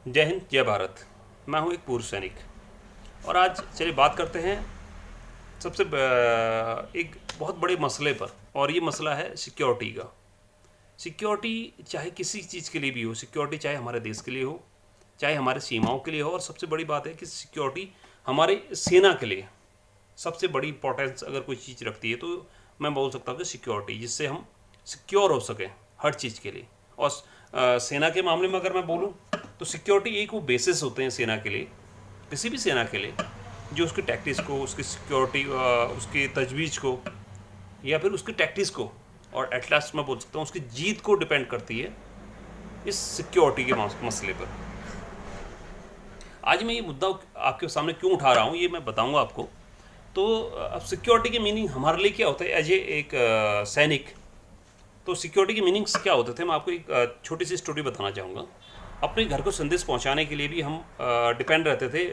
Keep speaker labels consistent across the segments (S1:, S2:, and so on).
S1: जय हिंद, जय भारत। मैं हूं एक पूर्व सैनिक और आज चलिए बात करते हैं एक बहुत बड़े मसले पर। और ये मसला है सिक्योरिटी का। सिक्योरिटी चाहे किसी चीज़ के लिए भी हो, सिक्योरिटी चाहे हमारे देश के लिए हो, चाहे हमारे सीमाओं के लिए हो। और सबसे बड़ी बात है कि सिक्योरिटी हमारे सेना के लिए सबसे बड़ी इंपॉर्टेंस अगर कोई चीज़ रखती है तो मैं बोल सकता हूँ कि सिक्योरिटी, जिससे हम सिक्योर हो सकें हर चीज़ के लिए। और सेना के मामले में अगर मैं बोलूँ तो सिक्योरिटी एक वो बेसिस होते हैं सेना के लिए, किसी भी सेना के लिए, जो उसकी टैक्टिक्स को, उसकी सिक्योरिटी, उसकी तजवीज़ को या फिर उसकी टैक्टिक्स को, और एट लास्ट मैं बोल सकता हूँ उसकी जीत को डिपेंड करती है इस सिक्योरिटी के मसले पर। आज मैं ये मुद्दा आपके सामने क्यों उठा रहा हूँ ये मैं बताऊँगा आपको। तो अब सिक्योरिटी की मीनिंग हमारे लिए क्या होता है एज एक सैनिक। तो सिक्योरिटी की मीनिंग्स क्या होते थे, मैं आपको एक छोटी सी स्टोरी बताना चाहूँगा। अपने घर को संदेश पहुंचाने के लिए भी हम डिपेंड रहते थे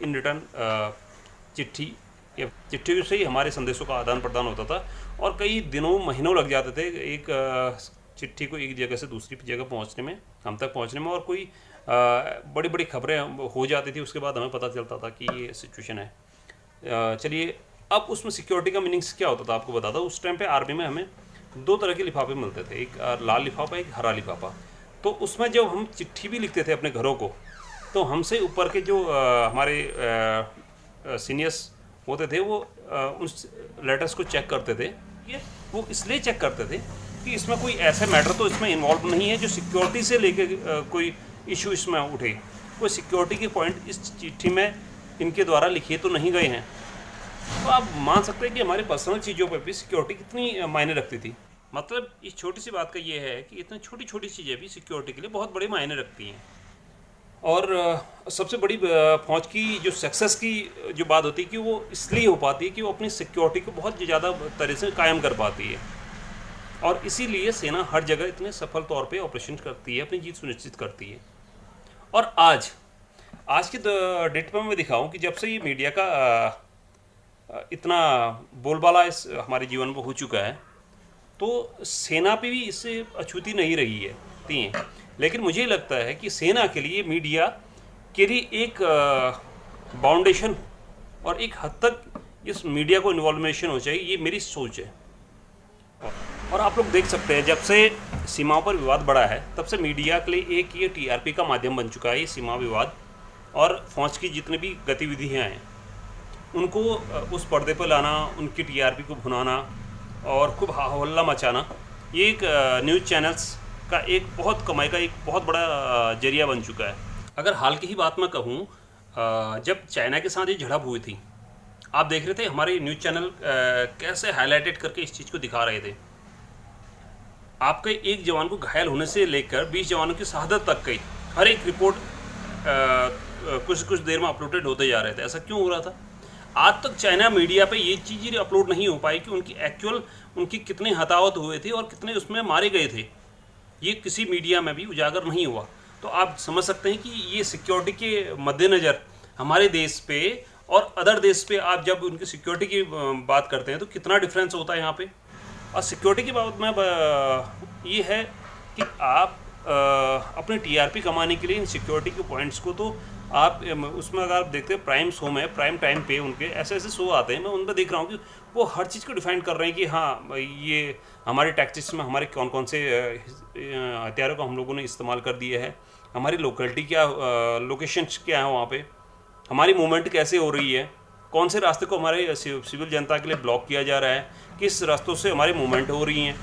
S1: इन रिटर्न चिट्ठी, या चिट्ठी से ही हमारे संदेशों का आदान प्रदान होता था। और कई दिनों महीनों लग जाते थे एक चिट्ठी को एक जगह से दूसरी जगह पहुंचने में, हम तक पहुंचने में। और कोई बड़ी बड़ी खबरें हो जाती थी, उसके बाद हमें पता चलता था कि ये सिचुएशन है। चलिए, अब उसमें सिक्योरिटी का मीनिंग्स क्या होता था आपको बताता हूँ। उस टाइम पे आर्मी में हमें दो तरह के लिफाफे मिलते थे, एक लाल लिफाफा, एक हरा लिफाफा। तो उसमें जब हम चिट्ठी भी लिखते थे अपने घरों को, तो हमसे ऊपर के जो हमारे सीनियर्स होते थे वो उस लेटर्स को चेक करते थे। ये वो इसलिए चेक करते थे कि इसमें कोई ऐसा मैटर तो इसमें इन्वॉल्व नहीं है जो सिक्योरिटी से लेके कोई इशू इसमें उठे, कोई सिक्योरिटी के पॉइंट इस चिट्ठी में इनके द्वारा लिखे तो नहीं गए हैं। तो आप मान सकते हैं कि हमारे पर्सनल चीज़ों पर भी सिक्योरिटी कितनी मायने रखती थी। मतलब इस छोटी सी बात का ये है कि इतनी छोटी छोटी चीज़ें भी सिक्योरिटी के लिए बहुत बड़े मायने रखती हैं। और सबसे बड़ी फौज की जो सक्सेस की जो बात होती है कि वो इसलिए हो पाती है कि वो अपनी सिक्योरिटी को बहुत ज़्यादा तरह से कायम कर पाती है। और इसीलिए सेना हर जगह इतने सफल तौर पे ऑपरेशन करती है, अपनी जीत सुनिश्चित करती है। और आज के डेट पर मैं दिखाऊं कि जब से ये मीडिया का इतना बोलबाला इस हमारे जीवन में हो चुका है, तो सेना पे भी इससे अछूती नहीं रही है थी। लेकिन मुझे लगता है कि सेना के लिए मीडिया के लिए एक बाउंडेशन और एक हद तक इस मीडिया को इन्वॉल्वेशन हो चाहिए, ये मेरी सोच है। और आप लोग देख सकते हैं, जब से सीमाओं पर विवाद बढ़ा है तब से मीडिया के लिए एक ये टीआरपी का माध्यम बन चुका है ये सीमा विवाद। और फौज की जितनी भी गतिविधियाँ हैं उनको उस पर्दे पर लाना, उनकी टीआरपी को भुनाना और खूब हल्ला मचाना, ये एक न्यूज़ चैनल्स का एक बहुत कमाई का एक बहुत बड़ा जरिया बन चुका है। अगर हाल की ही बात मैं कहूँ, जब चाइना के साथ ये झड़प हुई थी, आप देख रहे थे हमारे न्यूज़ चैनल कैसे हाईलाइटेड करके इस चीज़ को दिखा रहे थे। आपके एक जवान को घायल होने से लेकर 20 जवानों की शहादत तक की हर एक रिपोर्ट कुछ कुछ देर में अपलोडेड होते जा रहे थे। ऐसा क्यों हो रहा था? आज तक चाइना मीडिया पे ये चीज़ अपलोड नहीं हो पाई कि उनकी एक्चुअल उनकी कितने हताहत हुए थे और कितने उसमें मारे गए थे। ये किसी मीडिया में भी उजागर नहीं हुआ। तो आप समझ सकते हैं कि ये सिक्योरिटी के मद्देनज़र हमारे देश पे और अदर देश पे आप जब उनकी सिक्योरिटी की बात करते हैं तो कितना डिफरेंस होता है यहाँ पे। और सिक्योरिटी की बात में ये है कि आप अपने टीआरपी कमाने के लिए इन सिक्योरिटी के पॉइंट्स को तो आप उसमें अगर आप देखते हैं प्राइम शो में, प्राइम टाइम पे उनके ऐसे ऐसे शो आते हैं, मैं उन पर देख रहा हूँ कि वो हर चीज़ को डिफाइन कर रहे हैं कि हाँ ये हमारे टैक्टिक्स में हमारे कौन कौन से हथियारों को हम लोगों ने इस्तेमाल कर दिया है, हमारी लोकेलिटी क्या, लोकेशंस क्या है वहाँ पे, हमारी मूवमेंट कैसे हो रही है, कौन से रास्ते को हमारे सिविल जनता के लिए ब्लॉक किया जा रहा है, किस रास्तों से हमारी मूवमेंट हो रही हैं,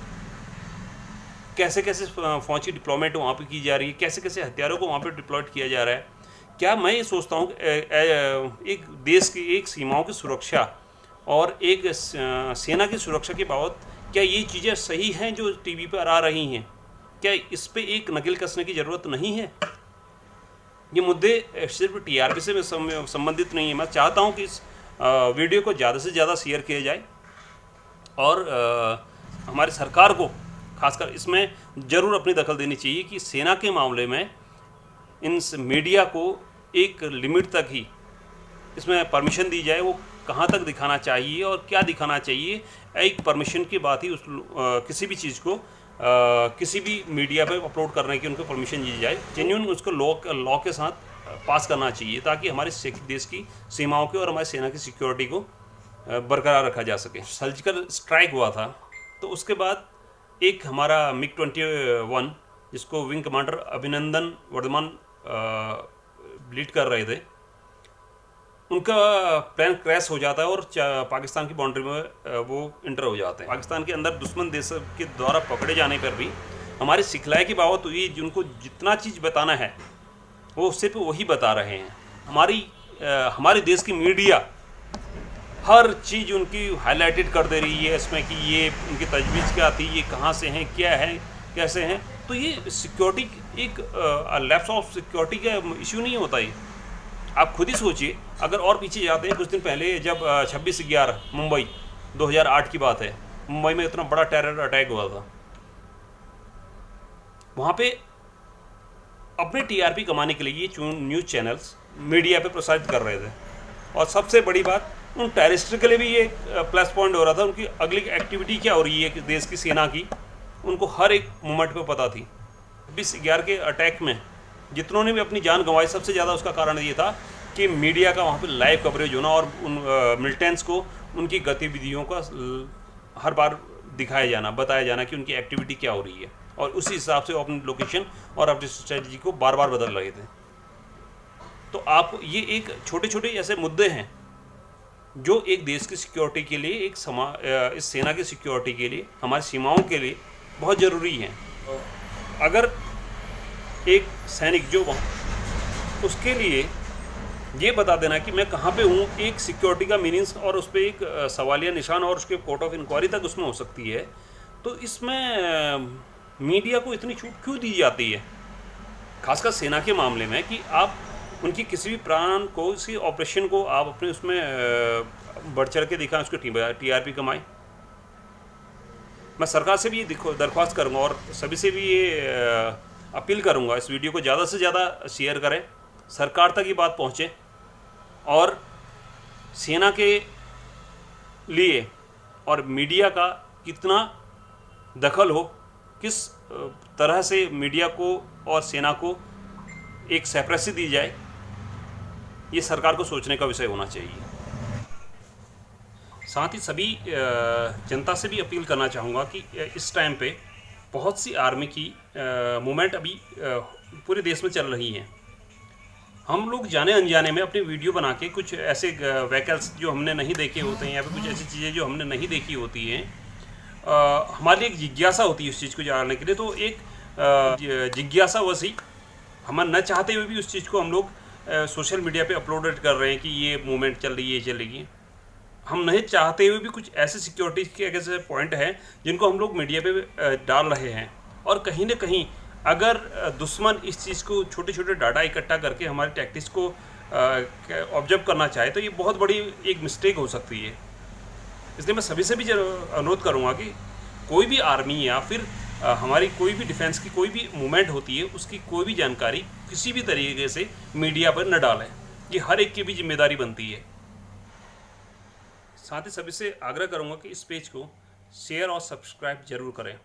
S1: कैसे कैसे फौज की डिप्लॉयमेंट वहाँ पे की जा रही है, कैसे कैसे हथियारों को वहाँ पे डिप्लॉयड किया जा रहा है। क्या मैं ये सोचता हूँ एक देश की एक सीमाओं की सुरक्षा और एक सेना की सुरक्षा के बाबत क्या ये चीज़ें सही हैं जो टीवी पर आ रही हैं? क्या इस पे एक नकेल कसने की ज़रूरत नहीं है? ये मुद्दे सिर्फ टीआरपी से संबंधित नहीं है। मैं चाहता हूँ कि इस वीडियो को ज़्यादा से ज़्यादा शेयर किया जाए और हमारी सरकार को खासकर इसमें ज़रूर अपनी दखल देनी चाहिए कि सेना के मामले में इन मीडिया को एक लिमिट तक ही इसमें परमिशन दी जाए, वो कहाँ तक दिखाना चाहिए और क्या दिखाना चाहिए। एक परमिशन की बात ही उस किसी भी चीज़ को किसी भी मीडिया पे अपलोड करने की उनको परमिशन दी जाए। जेन्युइन उसको लॉ के साथ पास करना चाहिए ताकि हमारे देश की सीमाओं की और हमारी सेना की सिक्योरिटी को बरकरार रखा जा सके। सर्जिकल स्ट्राइक हुआ था तो उसके बाद एक हमारा MiG-21 जिसको wing commander Abhinandan Varthaman lead कर रहे थे, उनका प्लान क्रैश हो जाता है और पाकिस्तान की बाउंड्री में वो इंटर हो जाते हैं। पाकिस्तान के अंदर दुश्मन देश के द्वारा पकड़े जाने पर भी हमारी सिखलाई की बाबत हुई, जिनको जितना चीज़ बताना है वो सिर्फ वही बता रहे हैं। हमारे देश की मीडिया हर चीज़ उनकी हाईलाइटेड कर दे रही है इसमें कि ये उनकी तजवीज़ क्या थी, ये कहाँ से हैं, क्या है, कैसे हैं। तो ये सिक्योरिटी एक लैप्स ऑफ सिक्योरिटी का इशू नहीं होता। ये आप खुद ही सोचिए, अगर और पीछे जाते हैं, कुछ दिन पहले जब 26/11 मुंबई 2008 की बात है, मुंबई में इतना बड़ा टेरर अटैक हुआ था। वहाँ पे अपने TRP कमाने के लिए ये न्यूज़ चैनल्स मीडिया पे प्रसारित कर रहे थे, और सबसे बड़ी बात उन टेररिस्ट के लिए भी ये प्लस पॉइंट हो रहा था। उनकी अगली एक्टिविटी क्या हो रही है कि देश की सेना की, उनको हर एक मोमेंट पे पता थी। 26/11 के अटैक में जितनों ने भी अपनी जान गंवाई, सबसे ज़्यादा उसका कारण ये था कि मीडिया का वहाँ पे लाइव कवरेज होना और उन मिलिटेंट्स को उनकी गतिविधियों का हर बार दिखाया जाना, बताया जाना कि उनकी एक्टिविटी क्या हो रही है, और उसी हिसाब से वो अपनी लोकेशन और अपनी स्ट्रेटजी को बार बार बदल रहे थे। तो आप ये एक छोटे छोटे ऐसे मुद्दे हैं जो एक देश की सिक्योरिटी के लिए, इस सेना की सिक्योरिटी के लिए, हमारी सीमाओं के लिए बहुत ज़रूरी हैं। अगर एक सैनिक जो वहाँ, उसके लिए ये बता देना कि मैं कहाँ पे हूँ, एक सिक्योरिटी का मीनिंग्स और उस पर एक सवालिया निशान और उसके कोर्ट ऑफ इंक्वायरी तक उसमें हो सकती है। तो इसमें मीडिया को इतनी छूट क्यों दी जाती है, खासकर सेना के मामले में, कि आप उनकी किसी भी प्राण को, किसी ऑपरेशन को आप अपने उसमें बढ़ चढ़ के दिखाएं, उसके TRP कमाएं। मैं सरकार से भी ये दरख्वास्त करूँगा और सभी से भी ये अपील करूँगा, इस वीडियो को ज़्यादा से ज़्यादा शेयर करें, सरकार तक ये बात पहुँचे, और सेना के लिए और मीडिया का कितना दखल हो, किस तरह से मीडिया को और सेना को एक सेपरेसी दी जाए, ये सरकार को सोचने का विषय होना चाहिए। साथ ही सभी जनता से भी अपील करना चाहूँगा कि इस टाइम पे बहुत सी आर्मी की मूवमेंट अभी पूरे देश में चल रही हैं। हम लोग जाने अनजाने में अपनी वीडियो बना के कुछ ऐसे व्हीकल्स जो हमने नहीं देखे होते हैं, या फिर कुछ ऐसी चीज़ें जो हमने नहीं देखी होती हैं, हमारी एक जिज्ञासा होती है उस चीज़ को जानने के लिए। तो एक जिज्ञासा वसी हम न चाहते हुए भी उस चीज़ को हम लोग सोशल मीडिया पे अपलोडेड कर रहे हैं कि ये मूवमेंट चल रही है, ये चल रही है। हम नहीं चाहते हुए भी कुछ ऐसे सिक्योरिटी के ऐसे पॉइंट हैं जिनको हम लोग मीडिया पे डाल रहे हैं, और कहीं ना कहीं अगर दुश्मन इस चीज़ को, छोटे छोटे डाटा इकट्ठा करके हमारी टैक्टिक्स को ऑब्जर्व करना चाहे, तो ये बहुत बड़ी एक मिस्टेक हो सकती है। इसलिए मैं सभी से भी अनुरोध करूँगा कि कोई भी आर्मी या फिर हमारी कोई भी डिफेंस की कोई भी मूवमेंट होती है, उसकी कोई भी जानकारी किसी भी तरीके से मीडिया पर न डालें। ये हर एक की भी जिम्मेदारी बनती है। साथ ही सभी से आग्रह करूँगा कि इस पेज को शेयर और सब्सक्राइब जरूर करें।